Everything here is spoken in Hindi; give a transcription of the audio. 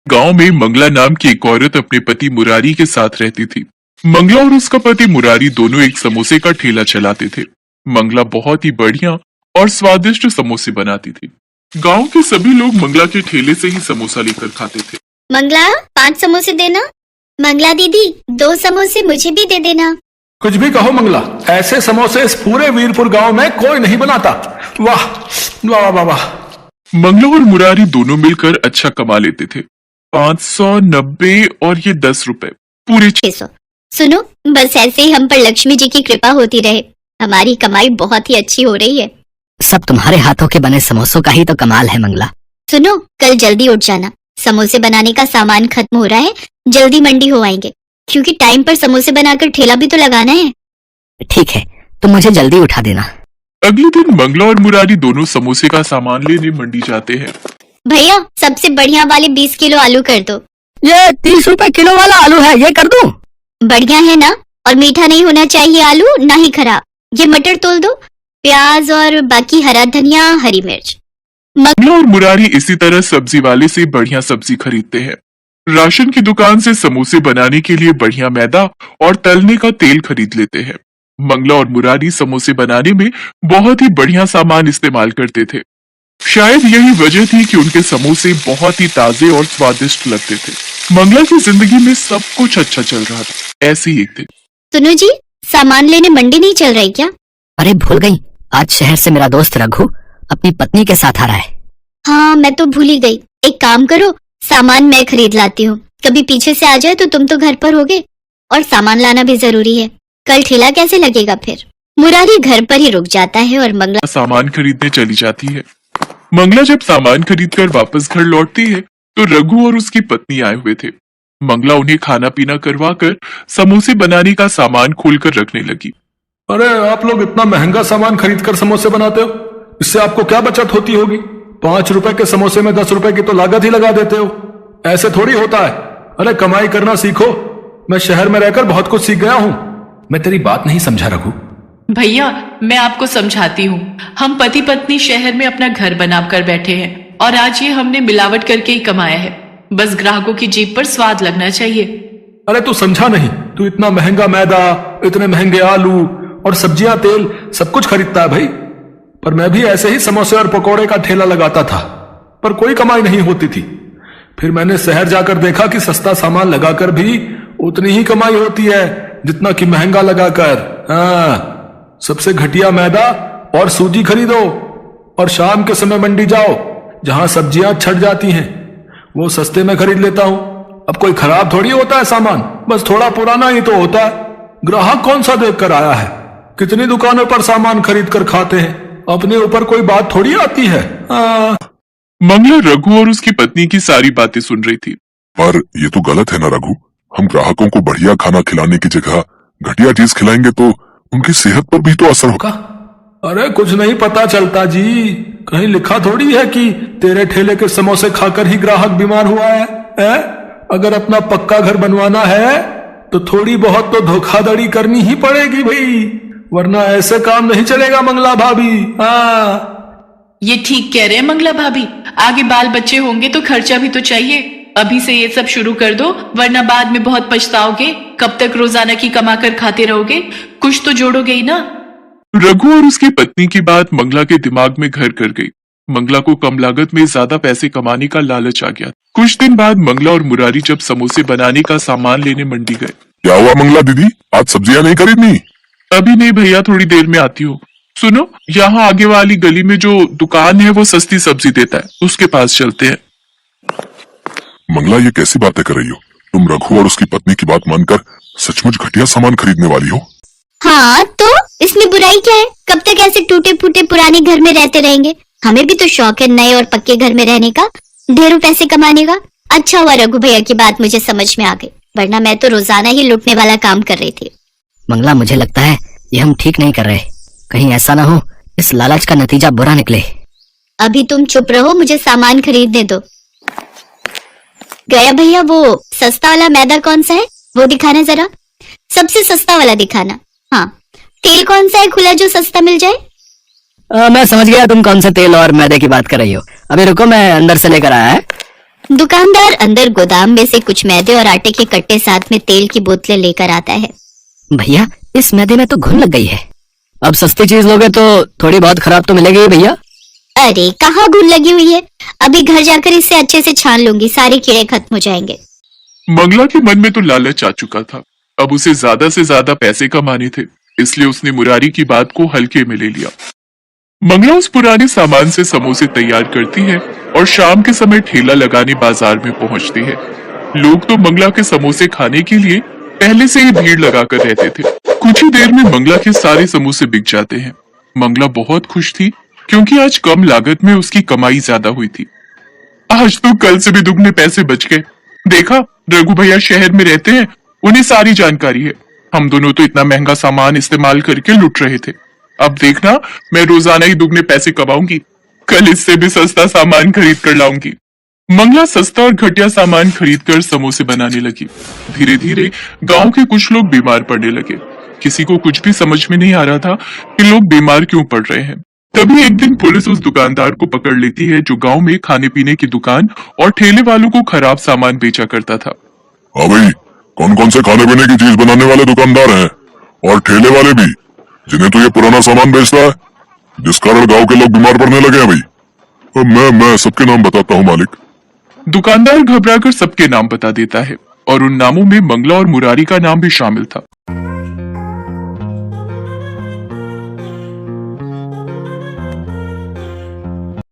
गांव में मंगला नाम की एक औरत अपने पति मुरारी के साथ रहती थी। मंगला और उसका पति मुरारी दोनों एक समोसे का ठेला चलाते थे। मंगला बहुत ही बढ़िया और स्वादिष्ट समोसे बनाती थी। गांव के सभी लोग मंगला के ठेले से ही समोसा लेकर खाते थे। मंगला 5 समोसे देना। मंगला दीदी 2 समोसे मुझे भी दे देना। कुछ भी कहो मंगला, ऐसे समोसे इस पूरे वीरपुर गांव में कोई नहीं बनाता। वाह वाह वाह वाह। मंगला और मुरारी दोनों मिलकर अच्छा कमा लेते थे। 590 और ये 10 रुपए, पूरे 600। सुनो, बस ऐसे ही हम पर लक्ष्मी जी की कृपा होती रहे। हमारी कमाई बहुत ही अच्छी हो रही है। सब तुम्हारे हाथों के बने समोसों का ही तो कमाल है मंगला। सुनो, कल जल्दी उठ जाना। समोसे बनाने का सामान खत्म हो रहा है, जल्दी मंडी हो आएंगे, क्योंकि टाइम पर समोसे बनाकर ठेला भी तो लगाना है। ठीक है, तुम मुझे जल्दी उठा देना। अगले दिन मंगला और मुरारी दोनों समोसे का सामान लेने मंडी जाते हैं। भैया, सबसे बढ़िया वाले 20 किलो आलू कर दो। ये 30 रुपए किलो वाला आलू है, ये कर दूं? बढ़िया है ना? और मीठा नहीं होना चाहिए आलू, ना ही खराब। ये मटर तोल दो, प्याज और बाकी हरा धनिया, हरी मिर्च। मंगला और मुरारी इसी तरह सब्जी वाले से बढ़िया सब्जी खरीदते हैं। राशन की दुकान से समोसे बनाने के लिए बढ़िया मैदा और तलने का तेल खरीद लेते हैं। मंगला और मुरारी समोसे बनाने में बहुत ही बढ़िया सामान इस्तेमाल करते थे। शायद यही वजह थी कि उनके समोसे बहुत ही ताजे और स्वादिष्ट लगते थे। मंगला की जिंदगी में सब कुछ अच्छा चल रहा था। ऐसे ही एक दिन, सुनो जी, सामान लेने मंडी नहीं चल रही क्या? अरे भूल गई, आज शहर से मेरा दोस्त रघु अपनी पत्नी के साथ आ रहा है। हाँ, मैं तो भूल ही गई। एक काम करो, सामान मैं खरीद लाती हूँ। कभी पीछे से आ जाए तो तुम तो घर पर होगे, और सामान लाना भी जरूरी है। कल ठेला कैसे लगेगा फिर? मुरारी घर पर ही रुक जाता है और मंगला सामान खरीदने चली जाती है। मंगला जब सामान खरीद कर वापस घर लौटती है तो रघु और उसकी पत्नी आए हुए थे। मंगला उन्हें खाना पीना करवाकर समोसे बनाने का सामान खोलकर रखने लगी। अरे आप लोग इतना महंगा सामान खरीद कर समोसे बनाते हो, इससे आपको क्या बचत होती होगी? 5 रुपए के समोसे में 10 रुपए की तो लागत ही लगा देते हो। ऐसे थोड़ी होता है। अरे कमाई करना सीखो। मैं शहर में रहकर बहुत कुछ सीख गया हूँ। मैं तेरी बात नहीं समझा रघु। भैया, मैं आपको समझाती हूँ। हम पति पत्नी शहर में अपना घर बनाकर बैठे हैं और आज ये हमने मिलावट करके ही कमाया है। बस ग्राहकों की जीभ पर स्वाद लगना चाहिए। अरे तू समझा नहीं, तू इतना महंगा मैदा, इतने महंगे आलू और सब्जियां, तेल सब कुछ खरीदता है भाई। पर मैं भी ऐसे ही समोसे और पकोड़े का ठेला लगाता था, पर कोई कमाई नहीं होती थी। फिर मैंने शहर जाकर देखा कि सस्ता सामान लगाकर भी उतनी ही कमाई होती है जितना कि महंगा लगाकर। हाँ, सबसे घटिया मैदा और सूजी खरीदो और शाम के समय मंडी जाओ जहां सब्जियां छट जाती हैं, वो सस्ते में खरीद लेता हूं। अब कोई खराब थोड़ी होता है सामान, बस थोड़ा पुराना ही तो होता है। ग्राहक कौन सा देख कर आया है? कितनी दुकानों पर सामान खरीद कर खाते हैं, अपने ऊपर कोई बात थोड़ी आती है। मंगला रघु और उसकी पत्नी की सारी बातें सुन रही थी। पर ये तो गलत है ना रघु, हम ग्राहकों को बढ़िया खाना खिलाने की जगह घटिया चीज खिलाएंगे तो उनकी सेहत पर भी तो असर होगा। अरे कुछ नहीं पता चलता जी, कहीं लिखा थोड़ी है कि तेरे ठेले के समोसे खाकर ही ग्राहक बीमार हुआ है? अगर अपना पक्का घर बनवाना है तो थोड़ी बहुत तो धोखाधड़ी करनी ही पड़ेगी भाई, वरना ऐसे काम नहीं चलेगा मंगला भाभी। हाँ, ये ठीक कह रहे हैं मंगला भाभी। आगे बाल बच्चे होंगे तो खर्चा भी तो चाहिए। अभी से ये सब शुरू कर दो, वरना बाद में बहुत पछताओगे। कब तक रोजाना की कमा कर खाते रहोगे? कुछ तो जोड़ोगे ही ना। रघु और उसकी पत्नी की बात मंगला के दिमाग में घर कर गई। मंगला को कम लागत में ज्यादा पैसे कमाने का लालच आ गया। कुछ दिन बाद मंगला और मुरारी जब समोसे बनाने का सामान लेने मंडी गए। क्या हुआ मंगला दीदी, आज सब्जियां नहीं खरीदनी? अभी नहीं भैया, थोड़ी देर में आती हूँ। सुनो, यहाँ आगे वाली गली में जो दुकान है वो सस्ती सब्जी देता है, उसके पास चलते हैं। मंगला ये कैसी बातें कर रही हो? तुम रघु और उसकी पत्नी की बात मानकर सचमुच घटिया सामान खरीदने वाली हो? हाँ, तो इसमें बुराई क्या है? कब तक ऐसे टूटे फूटे पुराने घर में रहते रहेंगे? हमें भी तो शौक है नए और पक्के घर में रहने का, ढेरों पैसे कमाने का। अच्छा हुआ रघु भैया की बात मुझे समझ में आ गई, वरना मैं तो रोजाना ही लूटने वाला काम कर रही थी। मंगला, मुझे लगता है ये हम ठीक नहीं कर रहे। कहीं ऐसा ना हो इस लालच का नतीजा बुरा निकले। अभी तुम चुप रहो, मुझे सामान खरीदने दो। गया भैया, वो सस्ता वाला मैदा कौन सा है वो दिखाना जरा, सबसे सस्ता वाला दिखाना। हाँ, तेल कौन सा है खुला जो सस्ता मिल जाए? मैं समझ गया तुम कौन से तेल और मैदे की बात कर रही हो। अभी रुको, मैं अंदर से लेकर आया है। दुकानदार अंदर गोदाम में से कुछ मैदे और आटे के कट्टे साथ में तेल की बोतलें लेकर आता है। भैया इस मैदे में तो घुन लग गई है। अब सस्ती चीज लोगे तो थोड़ी बहुत खराब तो मिलेगी भैया। अरे कहाँ घुन लगी हुई है, अभी घर जाकर इसे अच्छे से छान लूंगी, सारे कीड़े खत्म हो जाएंगे। मंगला के मन में तो लालच आ चुका था। अब उसे ज्यादा से ज्यादा पैसे कमाने थे, इसलिए उसने मुरारी की बात को हल्के में ले लिया। मंगला उस पुराने सामान से समोसे तैयार करती है और शाम के समय ठेला लगाने बाजार में पहुंचती है। लोग तो मंगला के समोसे खाने के लिए पहले से ही भीड़ लगाकर रहते थे। कुछ ही देर में मंगला के सारे समोसे बिक जाते हैं। मंगला बहुत खुश थी क्योंकि आज कम लागत में उसकी कमाई ज्यादा हुई थी। आज तो कल से भी दुगने पैसे बच गए। देखा, रघु भैया शहर में रहते हैं, उन्हें सारी जानकारी है। हम दोनों तो इतना महंगा सामान इस्तेमाल करके लुट रहे थे। अब देखना, मैं रोजाना ही दुगने पैसे कमाऊंगी। कल इससे भी सस्ता सामान खरीद कर लाऊंगी। मंगला सस्ता और घटिया सामान खरीदकर समोसे बनाने लगी। धीरे धीरे गांव के कुछ लोग बीमार पड़ने लगे। किसी को कुछ भी समझ में नहीं आ रहा था कि लोग बीमार क्यों पड़ रहे हैं। तभी एक दिन पुलिस उस दुकानदार को पकड़ लेती है जो गांव में खाने पीने की दुकान और ठेले वालों को खराब सामान बेचा करता था। हाँ भाई, कौन कौन से खाने पीने की चीज बनाने वाले दुकानदार हैं और ठेले वाले भी, जिन्हें तो ये पुराना सामान बेचता है, जिस कारण गांव के लोग बीमार पड़ने लगे हैं भाई। मैं सबके नाम बताता हूँ मालिक। दुकानदार घबराकर सबके नाम बता देता है और उन नामों में मंगला और मुरारी का नाम भी शामिल था।